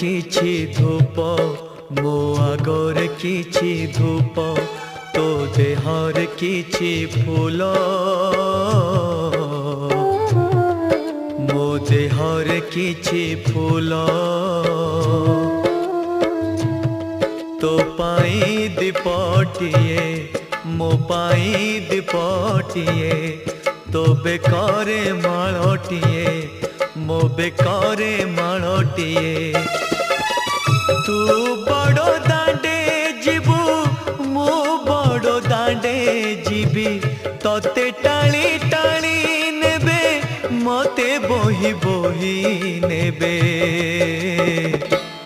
किछि धूप मो आगरे किछि धूप तो देहर किछि फूल मो देहर किछि फूल तो पाई दीपटिए मो पाई दीपटिए तो बेकारे माळटिए मो बेकारे माळटिए तू बड़ो दांडे जीबू मो बड़ो दांडे जीबी तोते टाणी टाणी नेबे मते बोही बोही नेबे।